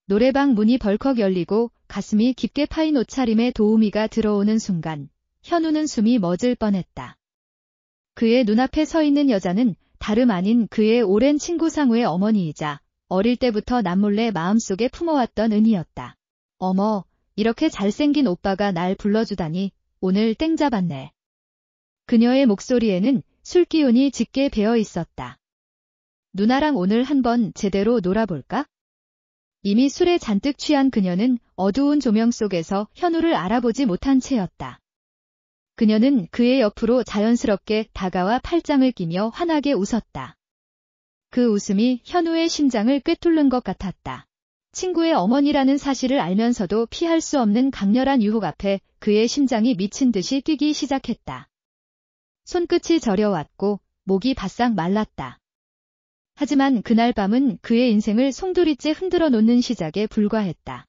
노래방 문이 벌컥 열리고 가슴이 깊게 파인 옷차림에 도우미가 들어오는 순간 현우는 숨이 멎을 뻔했다. 그의 눈앞에 서 있는 여자는 다름 아닌 그의 오랜 친구 상우의 어머니이자 어릴 때부터 남몰래 마음속에 품어왔던 은희였다. 어머, 이렇게 잘생긴 오빠가 날 불러주다니 오늘 땡 잡았네. 그녀의 목소리에는 술기운이 짙게 배어 있었다. 누나랑 오늘 한번 제대로 놀아볼까? 이미 술에 잔뜩 취한 그녀는 어두운 조명 속에서 현우를 알아보지 못한 채였다. 그녀는 그의 옆으로 자연스럽게 다가와 팔짱을 끼며 환하게 웃었다. 그 웃음이 현우의 심장을 꿰뚫는 것 같았다. 친구의 어머니라는 사실을 알면서도 피할 수 없는 강렬한 유혹 앞에 그의 심장이 미친 듯이 뛰기 시작했다. 손끝이 저려왔고 목이 바싹 말랐다. 하지만 그날 밤은 그의 인생을 송두리째 흔들어 놓는 시작에 불과했다.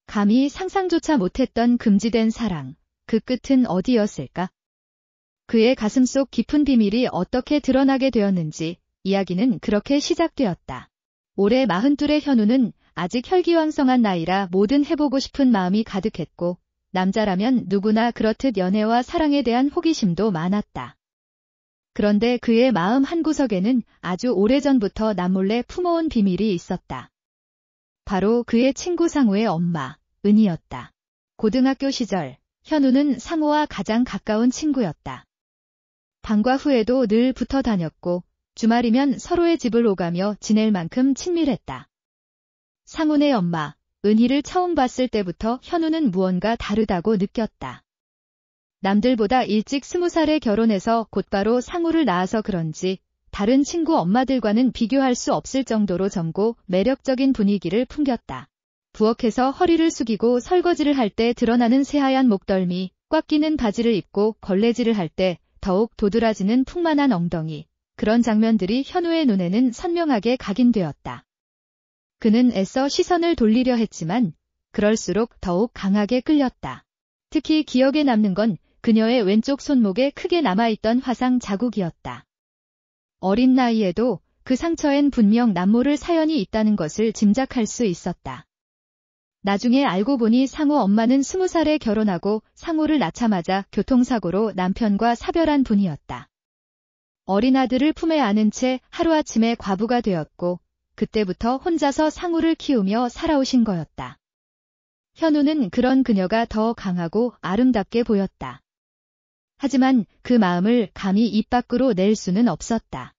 감히 상상조차 못했던 금지된 사랑, 그 끝은 어디였을까? 그의 가슴속 깊은 비밀이 어떻게 드러나게 되었는지 이야기는 그렇게 시작되었다. 올해 42의 현우는 아직 혈기왕성한 나이라 뭐든 해보고 싶은 마음이 가득했고 남자라면 누구나 그렇듯 연애와 사랑에 대한 호기심도 많았다. 그런데 그의 마음 한구석에는 아주 오래전부터 남몰래 품어온 비밀이 있었다. 바로 그의 친구 상우의 엄마, 은희였다. 고등학교 시절 현우는 상우와 가장 가까운 친구였다. 방과 후에도 늘 붙어 다녔고 주말이면 서로의 집을 오가며 지낼 만큼 친밀했다. 상우네 엄마, 은희를 처음 봤을 때부터 현우는 무언가 다르다고 느꼈다. 남들보다 일찍 20살에 결혼해서 곧바로 상우를 낳아서 그런지 다른 친구 엄마들과는 비교할 수 없을 정도로 젊고 매력적인 분위기를 풍겼다. 부엌에서 허리를 숙이고 설거지를 할 때 드러나는 새하얀 목덜미, 꽉 끼는 바지를 입고 걸레질을 할 때 더욱 도드라지는 풍만한 엉덩이, 그런 장면들이 현우의 눈에는 선명하게 각인되었다. 그는 애써 시선을 돌리려 했지만 그럴수록 더욱 강하게 끌렸다. 특히 기억에 남는 건 그녀의 왼쪽 손목에 크게 남아있던 화상 자국이었다. 어린 나이에도 그 상처엔 분명 남모를 사연이 있다는 것을 짐작할 수 있었다. 나중에 알고 보니 상우 엄마는 20살에 결혼하고 상우를 낳자마자 교통사고로 남편과 사별한 분이었다. 어린 아들을 품에 안은 채 하루아침에 과부가 되었고 그때부터 혼자서 상우를 키우며 살아오신 거였다. 현우는 그런 그녀가 더 강하고 아름답게 보였다. 하지만 그 마음을 감히 입 밖으로 낼 수는 없었다.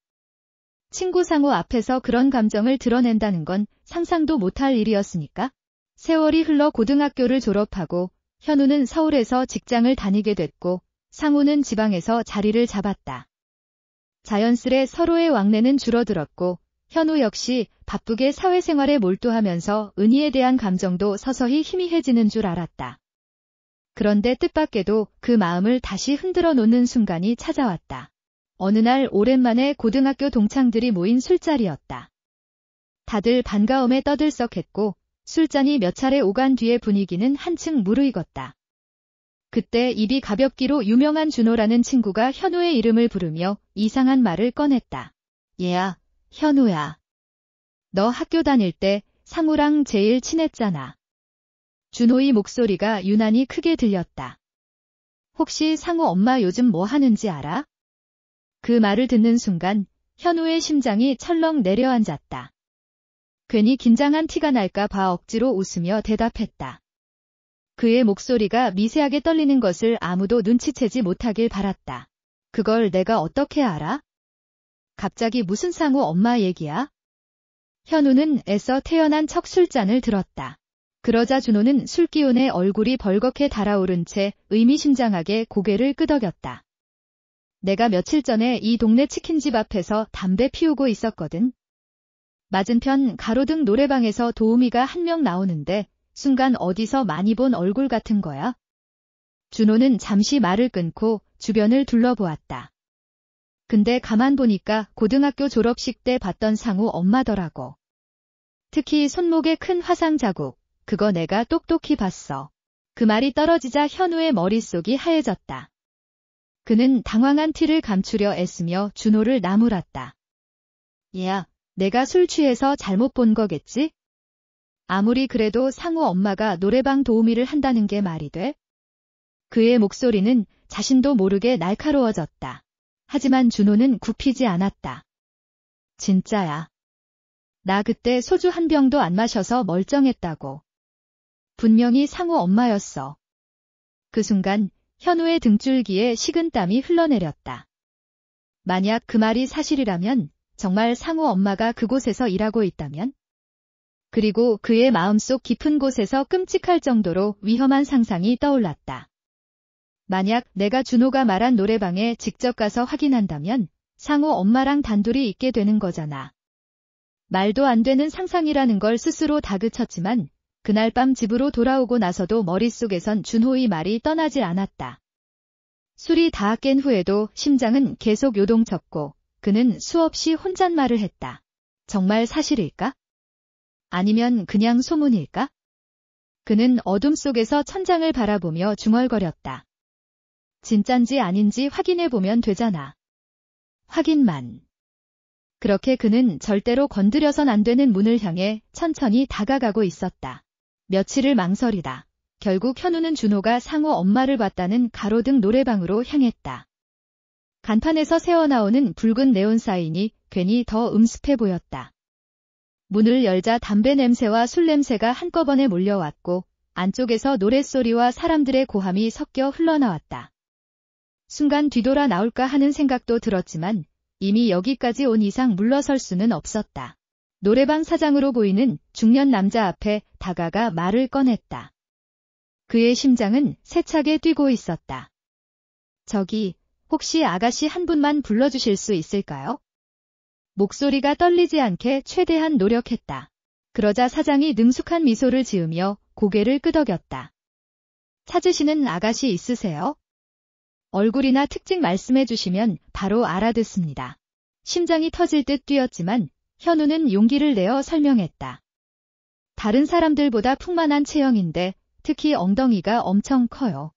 친구 상우 앞에서 그런 감정을 드러낸다는 건 상상도 못할 일이었으니까. 세월이 흘러 고등학교를 졸업하고 현우는 서울에서 직장을 다니게 됐고 상우는 지방에서 자리를 잡았다. 자연스레 서로의 왕래는 줄어들었고 현우 역시 바쁘게 사회생활에 몰두하면서 은희에 대한 감정도 서서히 희미해지는 줄 알았다. 그런데 뜻밖에도 그 마음을 다시 흔들어 놓는 순간이 찾아왔다. 어느 날 오랜만에 고등학교 동창들이 모인 술자리였다. 다들 반가움에 떠들썩했고 술잔이 몇 차례 오간 뒤에 분위기는 한층 무르익었다. 그때 입이 가볍기로 유명한 준호라는 친구가 현우의 이름을 부르며 이상한 말을 꺼냈다. 얘야, 현우야. 너 학교 다닐 때 상우랑 제일 친했잖아. 준호의 목소리가 유난히 크게 들렸다. 혹시 상우 엄마 요즘 뭐 하는지 알아? 그 말을 듣는 순간 현우의 심장이 철렁 내려앉았다. 괜히 긴장한 티가 날까 봐 억지로 웃으며 대답했다. 그의 목소리가 미세하게 떨리는 것을 아무도 눈치채지 못하길 바랐다. 그걸 내가 어떻게 알아? 갑자기 무슨 상우 엄마 얘기야? 현우는 애써 태어난 척 술잔을 들었다. 그러자 준호는 술기운에 얼굴이 벌겋게 달아오른 채 의미심장하게 고개를 끄덕였다. 내가 며칠 전에 이 동네 치킨집 앞에서 담배 피우고 있었거든. 맞은편 가로등 노래방에서 도우미가 한 명 나오는데 순간 어디서 많이 본 얼굴 같은 거야. 준호는 잠시 말을 끊고 주변을 둘러보았다. 근데 가만 보니까 고등학교 졸업식 때 봤던 상우 엄마더라고. 특히 손목에 큰 화상 자국, 그거 내가 똑똑히 봤어. 그 말이 떨어지자 현우의 머릿속이 하얘졌다. 그는 당황한 티를 감추려 애쓰며 준호를 나무랐다. 얘야, 내가 술 취해서 잘못 본 거겠지? 아무리 그래도 상우 엄마가 노래방 도우미를 한다는 게 말이 돼? 그의 목소리는 자신도 모르게 날카로워졌다. 하지만 준호는 굽히지 않았다. 진짜야. 나 그때 소주 한 병도 안 마셔서 멀쩡했다고. 분명히 상우 엄마였어. 그 순간 현우의 등줄기에 식은땀이 흘러내렸다. 만약 그 말이 사실이라면 정말 상우 엄마가 그곳에서 일하고 있다면? 그리고 그의 마음속 깊은 곳에서 끔찍할 정도로 위험한 상상이 떠올랐다. 만약 내가 준호가 말한 노래방에 직접 가서 확인한다면 상우 엄마랑 단둘이 있게 되는 거잖아. 말도 안 되는 상상이라는 걸 스스로 다그쳤지만 그날 밤 집으로 돌아오고 나서도 머릿속에선 준호의 말이 떠나질 않았다. 술이 다 깬 후에도 심장은 계속 요동쳤고 그는 수없이 혼잣말을 했다. 정말 사실일까? 아니면 그냥 소문일까? 그는 어둠 속에서 천장을 바라보며 중얼거렸다. 진짠지 아닌지 확인해보면 되잖아. 확인만. 그렇게 그는 절대로 건드려선 안 되는 문을 향해 천천히 다가가고 있었다. 며칠을 망설이다. 결국 현우는 준호가 상우 엄마를 봤다는 가로등 노래방으로 향했다. 간판에서 새어나오는 붉은 네온 사인이 괜히 더 음습해 보였다. 문을 열자 담배 냄새와 술 냄새가 한꺼번에 몰려왔고 안쪽에서 노랫소리와 사람들의 고함이 섞여 흘러나왔다. 순간 뒤돌아 나올까 하는 생각도 들었지만 이미 여기까지 온 이상 물러설 수는 없었다. 노래방 사장으로 보이는 중년 남자 앞에 다가가 말을 꺼냈다. 그의 심장은 세차게 뛰고 있었다. 저기, 혹시 아가씨 한 분만 불러주실 수 있을까요? 목소리가 떨리지 않게 최대한 노력했다. 그러자 사장이 능숙한 미소를 지으며 고개를 끄덕였다. 찾으시는 아가씨 있으세요? 얼굴이나 특징 말씀해 주시면 바로 알아듣습니다. 심장이 터질 듯 뛰었지만 현우는 용기를 내어 설명했다. 다른 사람들보다 풍만한 체형인데 특히 엉덩이가 엄청 커요.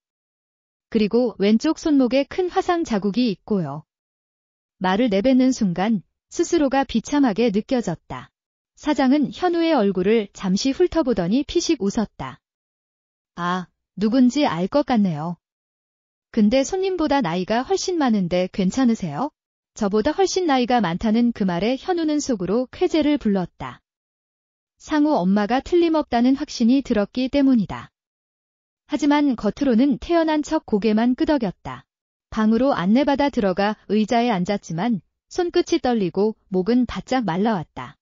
그리고 왼쪽 손목에 큰 화상 자국이 있고요. 말을 내뱉는 순간 스스로가 비참하게 느껴졌다. 사장은 현우의 얼굴을 잠시 훑어보더니 피식 웃었다. 아, 누군지 알 것 같네요. 근데 손님보다 나이가 훨씬 많은데 괜찮으세요? 저보다 훨씬 나이가 많다는 그 말에 현우는 속으로 쾌재를 불렀다. 상우 엄마가 틀림없다는 확신이 들었기 때문이다. 하지만 겉으로는 태연한 척 고개만 끄덕였다. 방으로 안내받아 들어가 의자에 앉았지만 손끝이 떨리고 목은 바짝 말라왔다.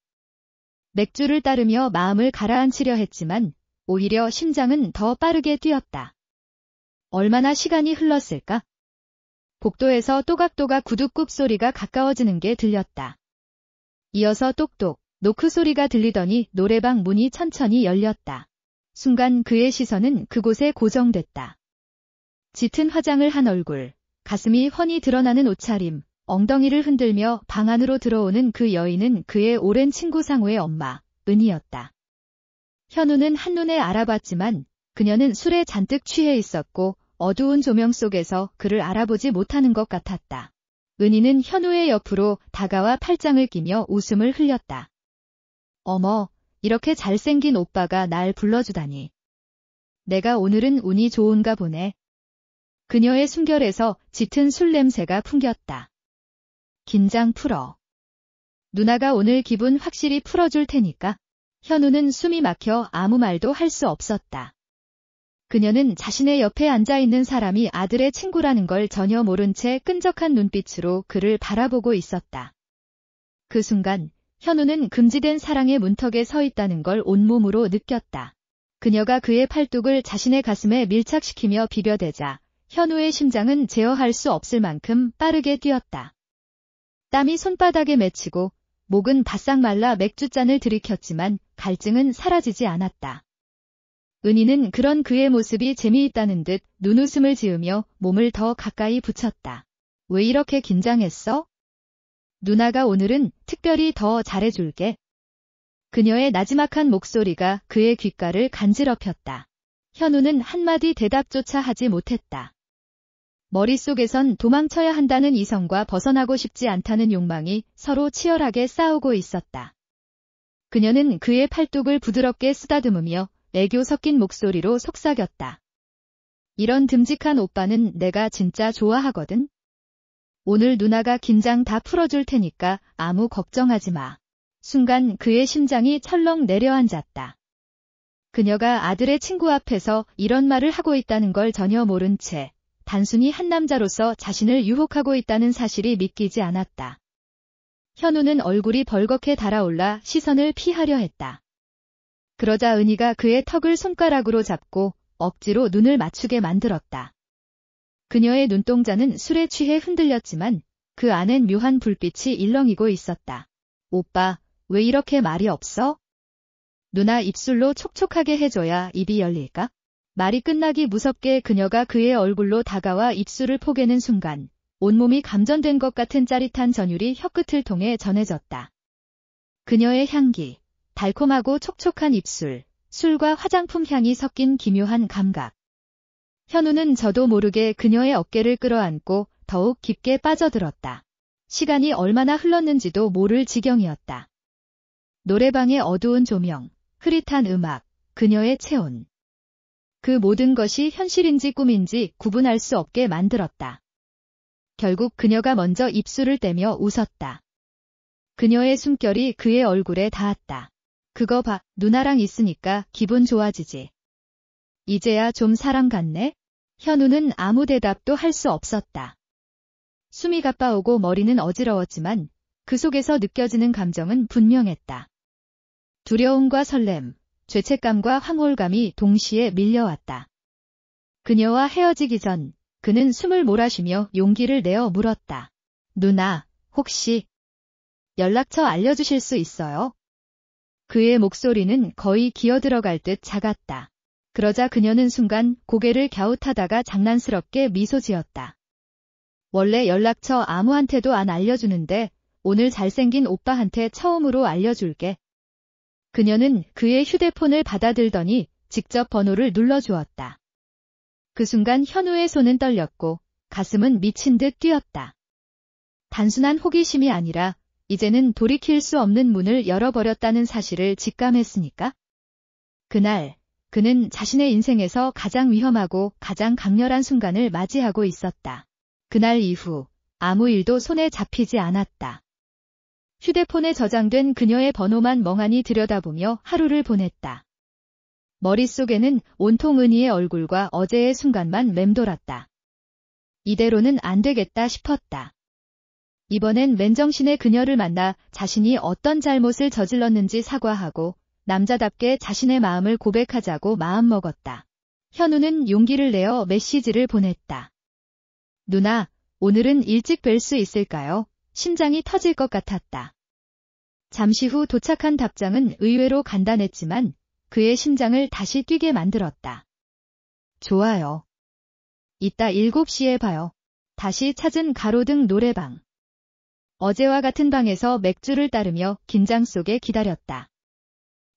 맥주를 따르며 마음을 가라앉히려 했지만 오히려 심장은 더 빠르게 뛰었다. 얼마나 시간이 흘렀을까? 복도에서 또각또각 구둣굽 소리가 가까워지는 게 들렸다. 이어서 똑똑, 노크 소리가 들리더니 노래방 문이 천천히 열렸다. 순간 그의 시선은 그곳에 고정됐다. 짙은 화장을 한 얼굴, 가슴이 훤히 드러나는 옷차림, 엉덩이를 흔들며 방 안으로 들어오는 그 여인은 그의 오랜 친구 상우의 엄마, 은희였다. 현우는 한눈에 알아봤지만 그녀는 술에 잔뜩 취해 있었고 어두운 조명 속에서 그를 알아보지 못하는 것 같았다. 은희는 현우의 옆으로 다가와 팔짱을 끼며 웃음을 흘렸다. 어머, 이렇게 잘생긴 오빠가 날 불러주다니. 내가 오늘은 운이 좋은가 보네. 그녀의 숨결에서 짙은 술 냄새가 풍겼다. 긴장 풀어. 누나가 오늘 기분 확실히 풀어줄 테니까. 현우는 숨이 막혀 아무 말도 할 수 없었다. 그녀는 자신의 옆에 앉아있는 사람이 아들의 친구라는 걸 전혀 모른 채 끈적한 눈빛으로 그를 바라보고 있었다. 그 순간 현우는 금지된 사랑의 문턱에 서 있다는 걸 온몸으로 느꼈다. 그녀가 그의 팔뚝을 자신의 가슴에 밀착시키며 비벼대자 현우의 심장은 제어할 수 없을 만큼 빠르게 뛰었다. 땀이 손바닥에 맺히고 목은 바싹 말라 맥주잔을 들이켰지만 갈증은 사라지지 않았다. 은희는 그런 그의 모습이 재미있다는 듯 눈웃음을 지으며 몸을 더 가까이 붙였다. 왜 이렇게 긴장했어? 누나가 오늘은 특별히 더 잘해줄게. 그녀의 나지막한 목소리가 그의 귓가를 간지럽혔다. 현우는 한마디 대답조차 하지 못했다. 머릿속에선 도망쳐야 한다는 이성과 벗어나고 싶지 않다는 욕망이 서로 치열하게 싸우고 있었다. 그녀는 그의 팔뚝을 부드럽게 쓰다듬으며 애교 섞인 목소리로 속삭였다. 이런 듬직한 오빠는 내가 진짜 좋아하거든. 오늘 누나가 긴장 다 풀어줄 테니까 아무 걱정하지 마. 순간 그의 심장이 철렁 내려앉았다. 그녀가 아들의 친구 앞에서 이런 말을 하고 있다는 걸 전혀 모른 채 단순히 한 남자로서 자신을 유혹하고 있다는 사실이 믿기지 않았다. 현우는 얼굴이 벌겋게 달아올라 시선을 피하려 했다. 그러자 은희가 그의 턱을 손가락으로 잡고 억지로 눈을 맞추게 만들었다. 그녀의 눈동자는 술에 취해 흔들렸지만 그 안엔 묘한 불빛이 일렁이고 있었다. 오빠, 왜 이렇게 말이 없어? 누나 입술로 촉촉하게 해줘야 입이 열릴까? 말이 끝나기 무섭게 그녀가 그의 얼굴로 다가와 입술을 포개는 순간 온몸이 감전된 것 같은 짜릿한 전율이 혀끝을 통해 전해졌다. 그녀의 향기, 달콤하고 촉촉한 입술, 술과 화장품 향이 섞인 기묘한 감각. 현우는 저도 모르게 그녀의 어깨를 끌어안고 더욱 깊게 빠져들었다. 시간이 얼마나 흘렀는지도 모를 지경이었다. 노래방의 어두운 조명, 흐릿한 음악, 그녀의 체온. 그 모든 것이 현실인지 꿈인지 구분할 수 없게 만들었다. 결국 그녀가 먼저 입술을 떼며 웃었다. 그녀의 숨결이 그의 얼굴에 닿았다. 그거 봐, 누나랑 있으니까 기분 좋아지지. 이제야 좀 사람 같네? 현우는 아무 대답도 할 수 없었다. 숨이 가빠오고 머리는 어지러웠지만 그 속에서 느껴지는 감정은 분명했다. 두려움과 설렘, 죄책감과 황홀감이 동시에 밀려왔다. 그녀와 헤어지기 전 그는 숨을 몰아쉬며 용기를 내어 물었다. 누나, 혹시 연락처 알려주실 수 있어요? 그의 목소리는 거의 기어들어갈 듯 작았다. 그러자 그녀는 순간 고개를 갸웃하다가 장난스럽게 미소 지었다. 원래 연락처 아무한테도 안 알려주는데 오늘 잘생긴 오빠한테 처음으로 알려줄게. 그녀는 그의 휴대폰을 받아들더니 직접 번호를 눌러주었다. 그 순간 현우의 손은 떨렸고 가슴은 미친 듯 뛰었다. 단순한 호기심이 아니라 이제는 돌이킬 수 없는 문을 열어버렸다는 사실을 직감했으니까. 그날 그는 자신의 인생에서 가장 위험하고 가장 강렬한 순간을 맞이하고 있었다. 그날 이후 아무 일도 손에 잡히지 않았다. 휴대폰에 저장된 그녀의 번호만 멍하니 들여다보며 하루를 보냈다. 머릿속에는 온통 은희의 얼굴과 어제의 순간만 맴돌았다. 이대로는 안 되겠다 싶었다. 이번엔 맨정신에 그녀를 만나 자신이 어떤 잘못을 저질렀는지 사과하고 남자답게 자신의 마음을 고백하자고 마음먹었다. 현우는 용기를 내어 메시지를 보냈다. 누나, 오늘은 일찍 뵐 수 있을까요? 심장이 터질 것 같았다. 잠시 후 도착한 답장은 의외로 간단했지만 그의 심장을 다시 뛰게 만들었다. 좋아요. 이따 7시에 봐요. 다시 찾은 가로등 노래방. 어제와 같은 방에서 맥주를 따르며 긴장 속에 기다렸다.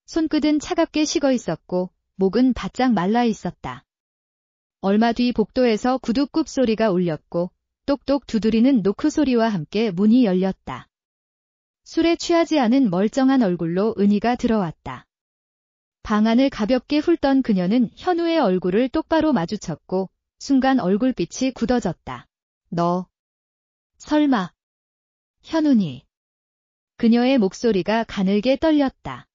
손끝은 차갑게 식어 있었고 목은 바짝 말라 있었다. 얼마 뒤 복도에서 구둣굽 소리가 울렸고 똑똑 두드리는 노크 소리와 함께 문이 열렸다. 술에 취하지 않은 멀쩡한 얼굴로 은희가 들어왔다. 방 안을 가볍게 훑던 그녀는 현우의 얼굴을 똑바로 마주쳤고 순간 얼굴빛이 굳어졌다. 너 설마 현우니? 그녀의 목소리가 가늘게 떨렸다.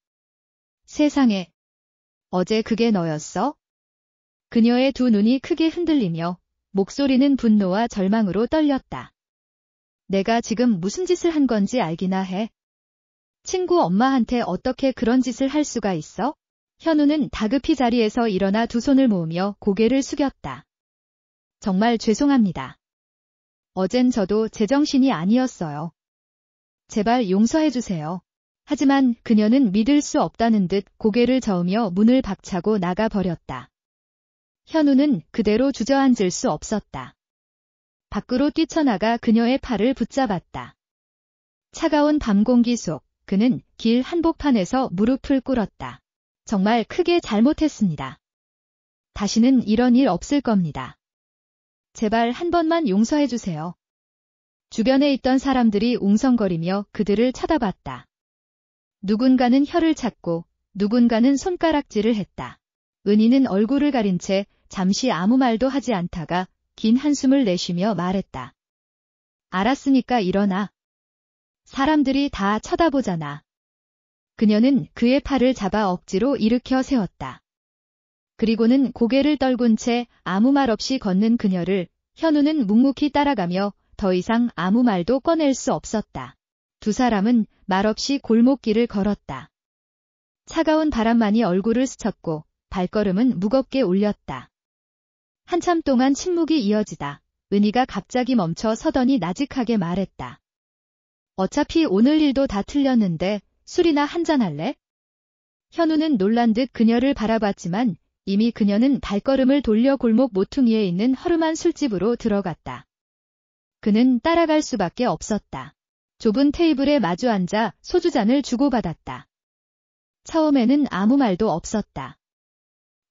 세상에, 어제 그게 너였어? 그녀의 두 눈이 크게 흔들리며 목소리는 분노와 절망으로 떨렸다. 내가 지금 무슨 짓을 한 건지 알기나 해. 친구 엄마한테 어떻게 그런 짓을 할 수가 있어? 현우는 다급히 자리에서 일어나 두 손을 모으며 고개를 숙였다. 정말 죄송합니다. 어젠 저도 제정신이 아니었어요. 제발 용서해주세요. 하지만 그녀는 믿을 수 없다는 듯 고개를 저으며 문을 박차고 나가버렸다. 현우는 그대로 주저앉을 수 없었다. 밖으로 뛰쳐나가 그녀의 팔을 붙잡았다. 차가운 밤 공기 속 그는 길 한복판에서 무릎을 꿇었다. 정말 크게 잘못했습니다. 다시는 이런 일 없을 겁니다. 제발 한 번만 용서해주세요. 주변에 있던 사람들이 웅성거리며 그들을 쳐다봤다. 누군가는 혀를 찾고 누군가는 손가락질을 했다. 은희는 얼굴을 가린 채 잠시 아무 말도 하지 않다가 긴 한숨을 내쉬며 말했다. 알았으니까 일어나. 사람들이 다 쳐다보잖아. 그녀는 그의 팔을 잡아 억지로 일으켜 세웠다. 그리고는 고개를 떨군 채 아무 말 없이 걷는 그녀를 현우는 묵묵히 따라가며 더 이상 아무 말도 꺼낼 수 없었다. 두 사람은 말없이 골목길을 걸었다. 차가운 바람만이 얼굴을 스쳤고 발걸음은 무겁게 울렸다. 한참 동안 침묵이 이어지다 은희가 갑자기 멈춰 서더니 나직하게 말했다. 어차피 오늘 일도 다 틀렸는데 술이나 한잔할래? 현우는 놀란 듯 그녀를 바라봤지만 이미 그녀는 발걸음을 돌려 골목 모퉁이에 있는 허름한 술집으로 들어갔다. 그는 따라갈 수밖에 없었다. 좁은 테이블에 마주 앉아 소주잔을 주고받았다. 처음에는 아무 말도 없었다.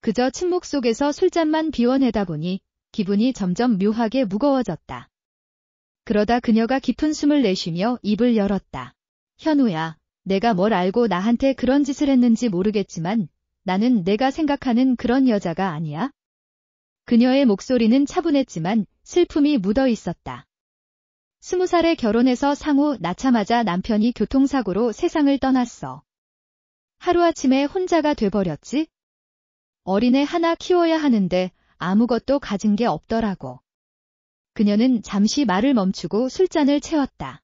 그저 침묵 속에서 술잔만 비워내다 보니 기분이 점점 묘하게 무거워졌다. 그러다 그녀가 깊은 숨을 내쉬며 입을 열었다. 현우야, 내가 뭘 알고 나한테 그런 짓을 했는지 모르겠지만 나는 내가 생각하는 그런 여자가 아니야. 그녀의 목소리는 차분했지만 슬픔이 묻어 있었다. 20살에 결혼해서 상후 낳자마자 남편이 교통사고로 세상을 떠났어. 하루아침에 혼자가 돼버렸지? 어린애 하나 키워야 하는데 아무것도 가진 게 없더라고. 그녀는 잠시 말을 멈추고 술잔을 채웠다.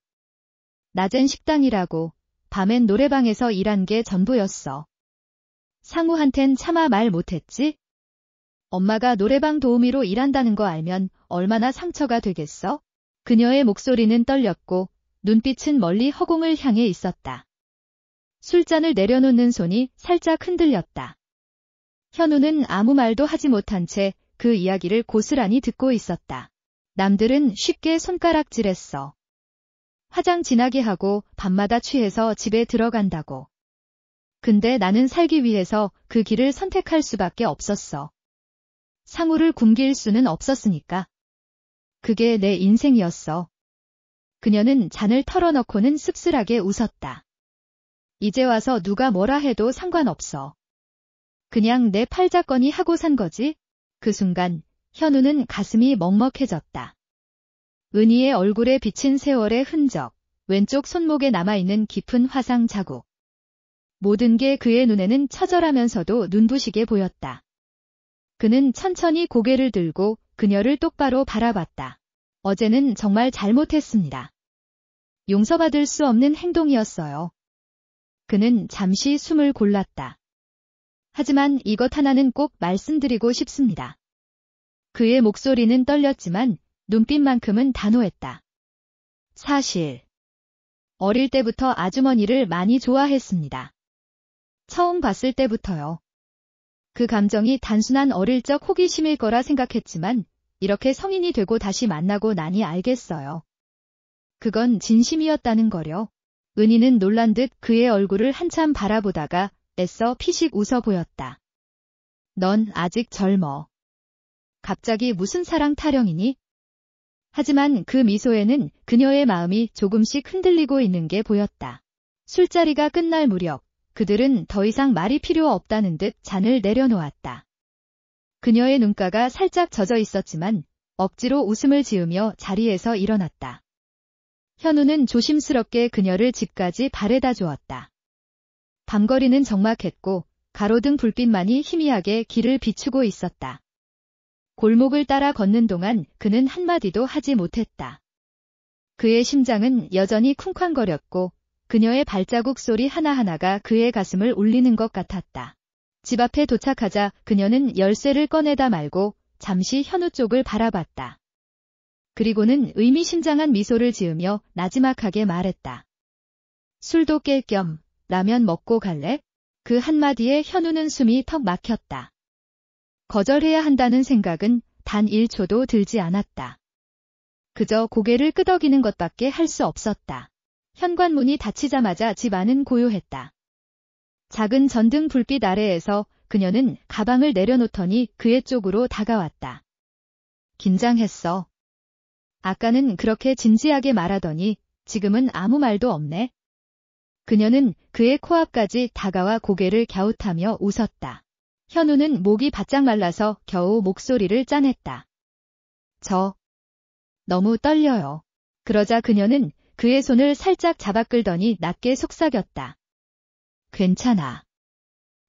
낮엔 식당이라고, 밤엔 노래방에서 일한 게 전부였어. 상우한텐 차마 말 못했지? 엄마가 노래방 도우미로 일한다는 거 알면 얼마나 상처가 되겠어? 그녀의 목소리는 떨렸고 눈빛은 멀리 허공을 향해 있었다. 술잔을 내려놓는 손이 살짝 흔들렸다. 현우는 아무 말도 하지 못한 채 그 이야기를 고스란히 듣고 있었다. 남들은 쉽게 손가락질했어. 화장 진하게 하고 밤마다 취해서 집에 들어간다고. 근데 나는 살기 위해서 그 길을 선택할 수밖에 없었어. 상우를 굶길 수는 없었으니까. 그게 내 인생이었어. 그녀는 잔을 털어넣고는 씁쓸하게 웃었다. 이제 와서 누가 뭐라 해도 상관없어. 그냥 내 팔자거니 하고 산 거지? 그 순간 현우는 가슴이 먹먹해졌다. 은희의 얼굴에 비친 세월의 흔적, 왼쪽 손목에 남아있는 깊은 화상 자국. 모든 게 그의 눈에는 처절하면서도 눈부시게 보였다. 그는 천천히 고개를 들고 그녀를 똑바로 바라봤다. 어제는 정말 잘못했습니다. 용서받을 수 없는 행동이었어요. 그는 잠시 숨을 골랐다. 하지만 이것 하나는 꼭 말씀드리고 싶습니다. 그의 목소리는 떨렸지만 눈빛만큼은 단호했다. 사실 어릴 때부터 아주머니를 많이 좋아했습니다. 처음 봤을 때부터요. 그 감정이 단순한 어릴 적 호기심일 거라 생각했지만 이렇게 성인이 되고 다시 만나고 나니 알겠어요. 그건 진심이었다는 거려. 은희는 놀란 듯 그의 얼굴을 한참 바라보다가 애써 피식 웃어 보였다. 넌 아직 젊어. 갑자기 무슨 사랑 타령이니? 하지만 그 미소에는 그녀의 마음이 조금씩 흔들리고 있는 게 보였다. 술자리가 끝날 무렵 그들은 더 이상 말이 필요 없다는 듯 잔을 내려놓았다. 그녀의 눈가가 살짝 젖어 있었지만 억지로 웃음을 지으며 자리에서 일어났다. 현우는 조심스럽게 그녀를 집까지 바래다 주었다. 밤거리는 적막했고 가로등 불빛만이 희미하게 길을 비추고 있었다. 골목을 따라 걷는 동안 그는 한마디도 하지 못했다. 그의 심장은 여전히 쿵쾅거렸고 그녀의 발자국 소리 하나하나가 그의 가슴을 울리는 것 같았다. 집 앞에 도착하자 그녀는 열쇠를 꺼내다 말고 잠시 현우 쪽을 바라봤다. 그리고는 의미심장한 미소를 지으며 나지막하게 말했다. 술도 깰 겸 라면 먹고 갈래? 그 한마디에 현우는 숨이 턱 막혔다. 거절해야 한다는 생각은 단 1초도 들지 않았다. 그저 고개를 끄덕이는 것밖에 할 수 없었다. 현관문이 닫히자마자 집 안은 고요했다. 작은 전등 불빛 아래에서 그녀는 가방을 내려놓더니 그의 쪽으로 다가왔다. 긴장했어. 아까는 그렇게 진지하게 말하더니 지금은 아무 말도 없네. 그녀는 그의 코앞까지 다가와 고개를 갸웃하며 웃었다. 현우는 목이 바짝 말라서 겨우 목소리를 짜냈다. 너무 떨려요. 그러자 그녀는 그의 손을 살짝 잡아 끌더니 낮게 속삭였다. 괜찮아.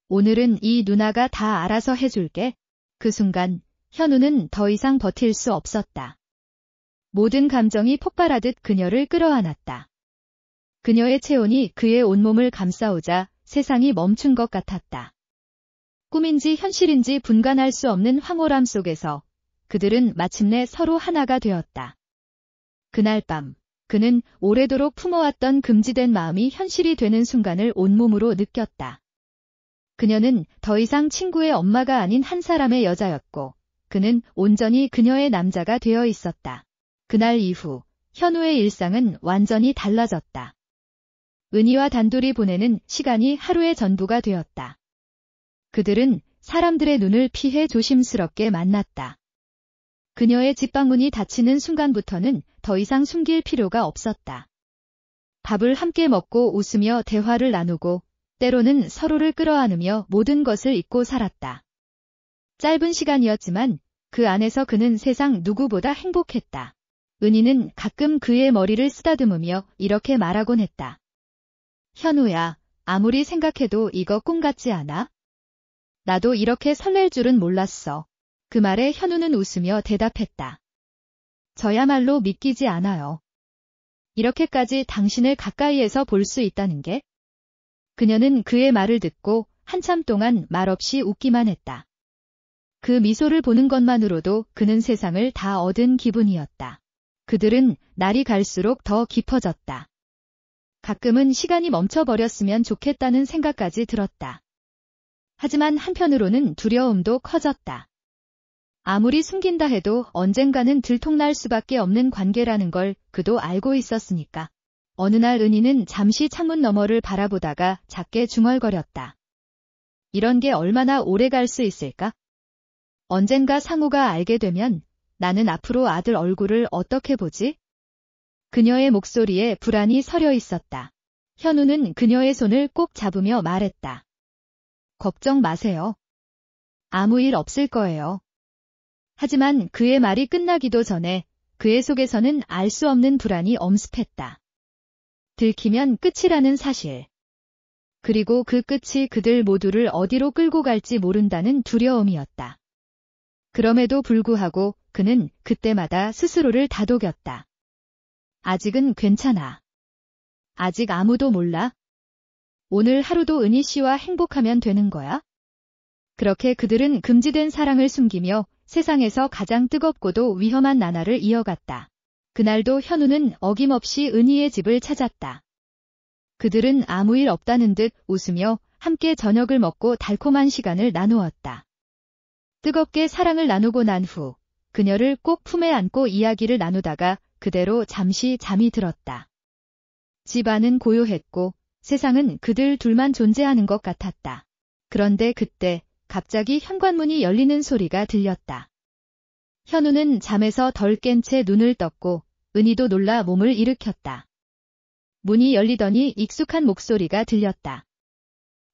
오늘은 이 누나가 다 알아서 해줄게. 그 순간 현우는 더 이상 버틸 수 없었다. 모든 감정이 폭발하듯 그녀를 끌어안았다. 그녀의 체온이 그의 온몸을 감싸오자 세상이 멈춘 것 같았다. 꿈인지 현실인지 분간할 수 없는 황홀함 속에서 그들은 마침내 서로 하나가 되었다. 그날 밤, 그는 오래도록 품어왔던 금지된 마음이 현실이 되는 순간을 온몸으로 느꼈다. 그녀는 더 이상 친구의 엄마가 아닌 한 사람의 여자였고, 그는 온전히 그녀의 남자가 되어 있었다. 그날 이후, 현우의 일상은 완전히 달라졌다. 은희와 단둘이 보내는 시간이 하루의 전부가 되었다. 그들은 사람들의 눈을 피해 조심스럽게 만났다. 그녀의 집방문이 닫히는 순간부터는 더 이상 숨길 필요가 없었다. 밥을 함께 먹고 웃으며 대화를 나누고 때로는 서로를 끌어안으며 모든 것을 잊고 살았다. 짧은 시간이었지만 그 안에서 그는 세상 누구보다 행복했다. 은희는 가끔 그의 머리를 쓰다듬으며 이렇게 말하곤 했다. 현우야, 아무리 생각해도 이거 꿈 같지 않아? 나도 이렇게 설렐 줄은 몰랐어. 그 말에 현우는 웃으며 대답했다. 저야말로 믿기지 않아요. 이렇게까지 당신을 가까이에서 볼 수 있다는 게? 그녀는 그의 말을 듣고 한참 동안 말없이 웃기만 했다. 그 미소를 보는 것만으로도 그는 세상을 다 얻은 기분이었다. 그들은 날이 갈수록 더 깊어졌다. 가끔은 시간이 멈춰버렸으면 좋겠다는 생각까지 들었다. 하지만 한편으로는 두려움도 커졌다. 아무리 숨긴다 해도 언젠가는 들통날 수밖에 없는 관계라는 걸 그도 알고 있었으니까. 어느 날 은희는 잠시 창문 너머를 바라보다가 작게 중얼거렸다. 이런 게 얼마나 오래 갈 수 있을까? 언젠가 상우가 알게 되면 나는 앞으로 아들 얼굴을 어떻게 보지? 그녀의 목소리에 불안이 서려 있었다. 현우는 그녀의 손을 꼭 잡으며 말했다. 걱정 마세요. 아무 일 없을 거예요. 하지만 그의 말이 끝나기도 전에 그의 속에서는 알 수 없는 불안이 엄습했다. 들키면 끝이라는 사실. 그리고 그 끝이 그들 모두를 어디로 끌고 갈지 모른다는 두려움이었다. 그럼에도 불구하고 그는 그때마다 스스로를 다독였다. 아직은 괜찮아. 아직 아무도 몰라. 오늘 하루도 은희 씨와 행복하면 되는 거야? 그렇게 그들은 금지된 사랑을 숨기며 세상에서 가장 뜨겁고도 위험한 나날을 이어갔다. 그날도 현우는 어김없이 은희의 집을 찾았다. 그들은 아무 일 없다는 듯 웃으며 함께 저녁을 먹고 달콤한 시간을 나누었다. 뜨겁게 사랑을 나누고 난 후 그녀를 꼭 품에 안고 이야기를 나누다가 그대로 잠시 잠이 들었다. 집 안은 고요했고 세상은 그들 둘만 존재하는 것 같았다. 그런데 그때 갑자기 현관문이 열리는 소리가 들렸다. 현우는 잠에서 덜 깬 채 눈을 떴고 은희도 놀라 몸을 일으켰다. 문이 열리더니 익숙한 목소리가 들렸다.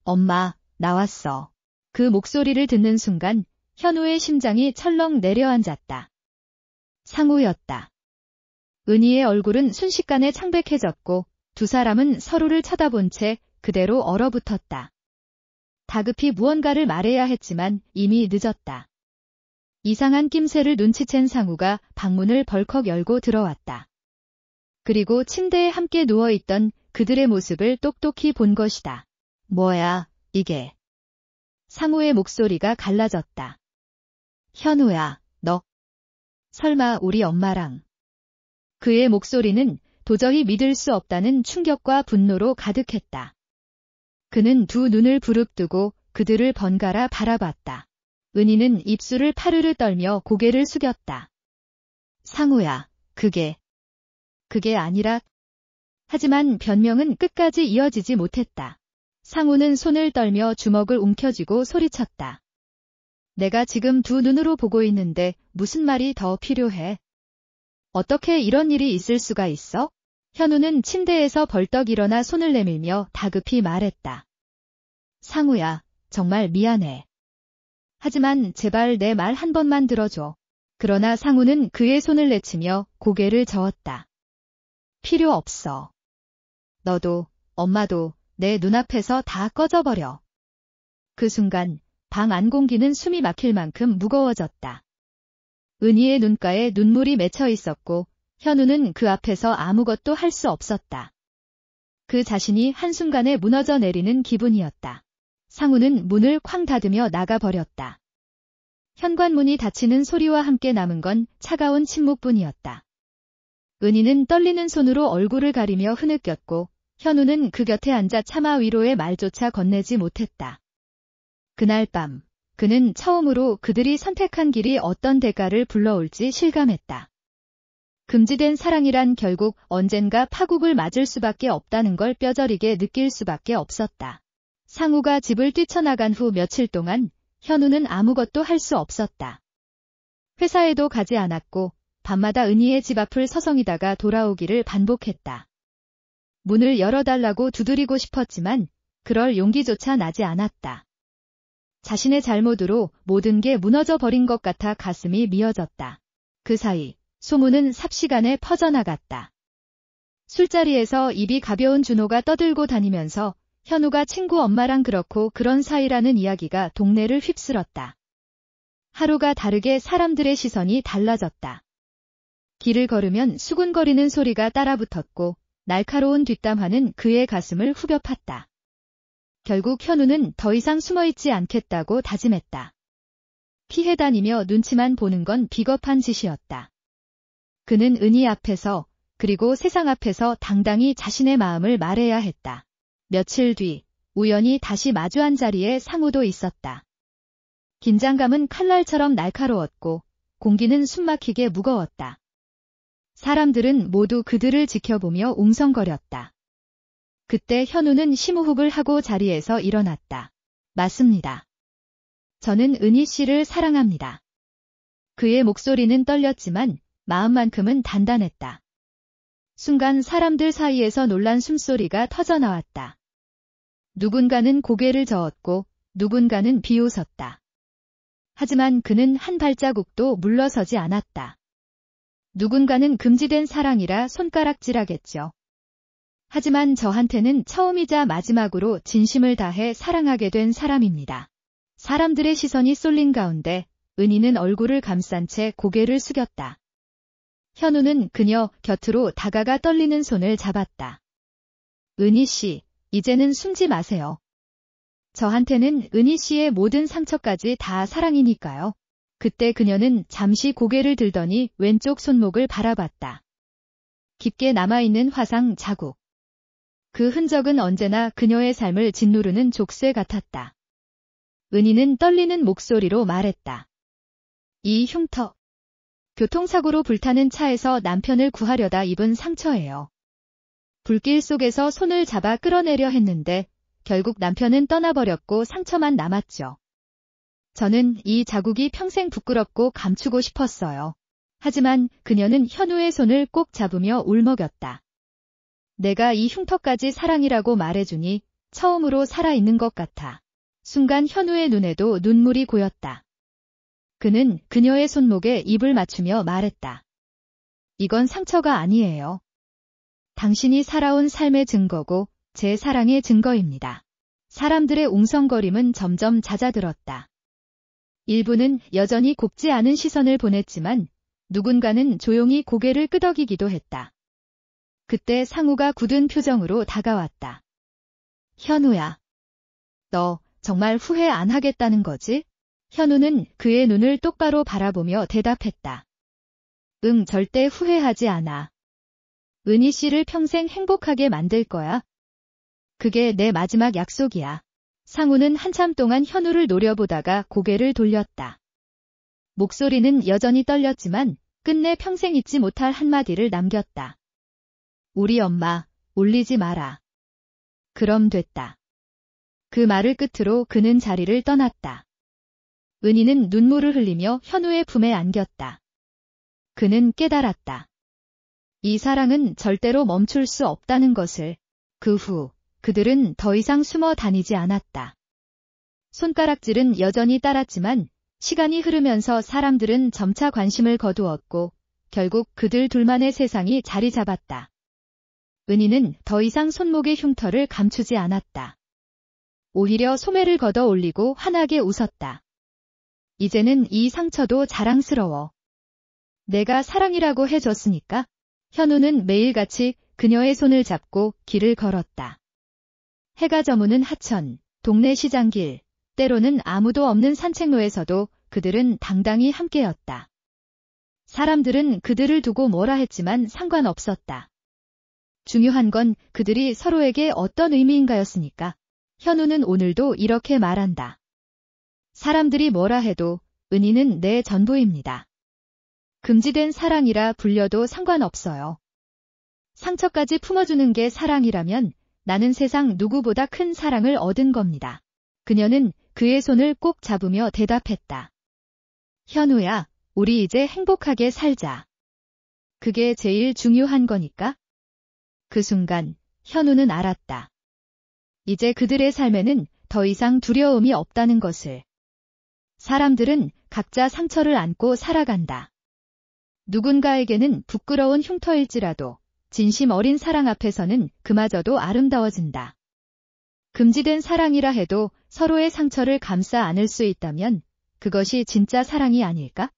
엄마, 나왔어. 그 목소리를 듣는 순간 현우의 심장이 철렁 내려앉았다. 상우였다. 은희의 얼굴은 순식간에 창백해졌고 두 사람은 서로를 쳐다본 채 그대로 얼어붙었다. 다급히 무언가를 말해야 했지만 이미 늦었다. 이상한 낌새를 눈치챈 상우가 방문을 벌컥 열고 들어왔다. 그리고 침대에 함께 누워있던 그들의 모습을 똑똑히 본 것이다. 뭐야, 이게. 상우의 목소리가 갈라졌다. 현우야, 너. 설마 우리 엄마랑. 그의 목소리는 도저히 믿을 수 없다는 충격과 분노로 가득했다. 그는 두 눈을 부릅뜨고 그들을 번갈아 바라봤다. 은희는 입술을 파르르 떨며 고개를 숙였다. 상우야, 그게 아니라. 하지만 변명은 끝까지 이어지지 못했다. 상우는 손을 떨며 주먹을 움켜쥐고 소리쳤다. 내가 지금 두 눈으로 보고 있는데 무슨 말이 더 필요해? 어떻게 이런 일이 있을 수가 있어? 현우는 침대에서 벌떡 일어나 손을 내밀며 다급히 말했다. 상우야, 정말 미안해. 하지만 제발 내 말 한 번만 들어줘. 그러나 상우는 그의 손을 내치며 고개를 저었다. 필요 없어. 너도, 엄마도 내 눈앞에서 다 꺼져버려. 그 순간 방 안 공기는 숨이 막힐 만큼 무거워졌다. 은희의 눈가에 눈물이 맺혀 있었고 현우는 그 앞에서 아무것도 할 수 없었다. 그 자신이 한순간에 무너져 내리는 기분이었다. 상우는 문을 쾅 닫으며 나가버렸다. 현관문이 닫히는 소리와 함께 남은 건 차가운 침묵뿐이었다. 은희는 떨리는 손으로 얼굴을 가리며 흐느꼈고 현우는 그 곁에 앉아 차마 위로의 말조차 건네지 못했다. 그날 밤 그는 처음으로 그들이 선택한 길이 어떤 대가를 불러올지 실감했다. 금지된 사랑이란 결국 언젠가 파국을 맞을 수밖에 없다는 걸 뼈저리게 느낄 수밖에 없었다. 상우가 집을 뛰쳐나간 후 며칠 동안 현우는 아무것도 할 수 없었다. 회사에도 가지 않았고 밤마다 은희의 집 앞을 서성이다가 돌아오기를 반복했다. 문을 열어달라고 두드리고 싶었지만 그럴 용기조차 나지 않았다. 자신의 잘못으로 모든 게 무너져 버린 것 같아 가슴이 미어졌다. 그 사이 소문은 삽시간에 퍼져나갔다. 술자리에서 입이 가벼운 준호가 떠들고 다니면서 현우가 친구 엄마랑 그렇고 그런 사이라는 이야기가 동네를 휩쓸었다. 하루가 다르게 사람들의 시선이 달라졌다. 길을 걸으면 수군거리는 소리가 따라붙었고 날카로운 뒷담화는 그의 가슴을 후벼 팠다. 결국 현우는 더 이상 숨어있지 않겠다고 다짐했다. 피해 다니며 눈치만 보는 건 비겁한 짓이었다. 그는 은희 앞에서 그리고 세상 앞에서 당당히 자신의 마음을 말해야 했다. 며칠 뒤 우연히 다시 마주한 자리에 상우도 있었다. 긴장감은 칼날처럼 날카로웠고 공기는 숨막히게 무거웠다. 사람들은 모두 그들을 지켜보며 웅성거렸다. 그때 현우는 심호흡을 하고 자리에서 일어났다. 맞습니다. 저는 은희 씨를 사랑합니다. 그의 목소리는 떨렸지만 마음만큼은 단단했다. 순간 사람들 사이에서 놀란 숨소리가 터져나왔다. 누군가는 고개를 저었고 누군가는 비웃었다. 하지만 그는 한 발자국도 물러서지 않았다. 누군가는 금지된 사랑이라 손가락질하겠죠. 하지만 저한테는 처음이자 마지막으로 진심을 다해 사랑하게 된 사람입니다. 사람들의 시선이 쏠린 가운데 은희는 얼굴을 감싼 채 고개를 숙였다. 현우는 그녀 곁으로 다가가 떨리는 손을 잡았다. 은희 씨, 이제는 숨지 마세요. 저한테는 은희 씨의 모든 상처까지 다 사랑이니까요. 그때 그녀는 잠시 고개를 들더니 왼쪽 손목을 바라봤다. 깊게 남아있는 화상 자국. 그 흔적은 언제나 그녀의 삶을 짓누르는 족쇄 같았다. 은희는 떨리는 목소리로 말했다. 이 흉터. 교통사고로 불타는 차에서 남편을 구하려다 입은 상처예요. 불길 속에서 손을 잡아 끌어내려 했는데 결국 남편은 떠나버렸고 상처만 남았죠. 저는 이 자국이 평생 부끄럽고 감추고 싶었어요. 하지만 그녀는 현우의 손을 꼭 잡으며 울먹였다. 내가 이 흉터까지 사랑이라고 말해주니 처음으로 살아있는 것 같아. 순간 현우의 눈에도 눈물이 고였다. 그는 그녀의 손목에 입을 맞추며 말했다. 이건 상처가 아니에요. 당신이 살아온 삶의 증거고 제 사랑의 증거입니다. 사람들의 웅성거림은 점점 잦아들었다. 일부는 여전히 곱지 않은 시선을 보냈지만 누군가는 조용히 고개를 끄덕이기도 했다. 그때 상우가 굳은 표정으로 다가왔다. 현우야. 너 정말 후회 안 하겠다는 거지? 현우는 그의 눈을 똑바로 바라보며 대답했다. 응, 절대 후회하지 않아. 은희 씨를 평생 행복하게 만들 거야. 그게 내 마지막 약속이야. 상우는 한참 동안 현우를 노려보다가 고개를 돌렸다. 목소리는 여전히 떨렸지만 끝내 평생 잊지 못할 한마디를 남겼다. 우리 엄마, 울리지 마라. 그럼 됐다. 그 말을 끝으로 그는 자리를 떠났다. 은희는 눈물을 흘리며 현우의 품에 안겼다. 그는 깨달았다. 이 사랑은 절대로 멈출 수 없다는 것을. 그 후 그들은 더 이상 숨어 다니지 않았다. 손가락질은 여전히 따랐지만 시간이 흐르면서 사람들은 점차 관심을 거두었고 결국 그들 둘만의 세상이 자리 잡았다. 은희는 더 이상 손목의 흉터를 감추지 않았다. 오히려 소매를 걷어 올리고 환하게 웃었다. 이제는 이 상처도 자랑스러워. 내가 사랑이라고 해줬으니까. 현우는 매일같이 그녀의 손을 잡고 길을 걸었다. 해가 저무는 하천, 동네 시장길, 때로는 아무도 없는 산책로에서도 그들은 당당히 함께였다. 사람들은 그들을 두고 뭐라 했지만 상관없었다. 중요한 건 그들이 서로에게 어떤 의미인가였으니까. 현우는 오늘도 이렇게 말한다. 사람들이 뭐라 해도 은희는 내 전부입니다. 금지된 사랑이라 불려도 상관없어요. 상처까지 품어주는 게 사랑이라면 나는 세상 누구보다 큰 사랑을 얻은 겁니다. 그녀는 그의 손을 꼭 잡으며 대답했다. 현우야, 우리 이제 행복하게 살자. 그게 제일 중요한 거니까. 그 순간 현우는 알았다. 이제 그들의 삶에는 더 이상 두려움이 없다는 것을. 사람들은 각자 상처를 안고 살아간다. 누군가에게는 부끄러운 흉터일지라도 진심 어린 사랑 앞에서는 그마저도 아름다워진다. 금지된 사랑이라 해도 서로의 상처를 감싸 안을 수 있다면 그것이 진짜 사랑이 아닐까?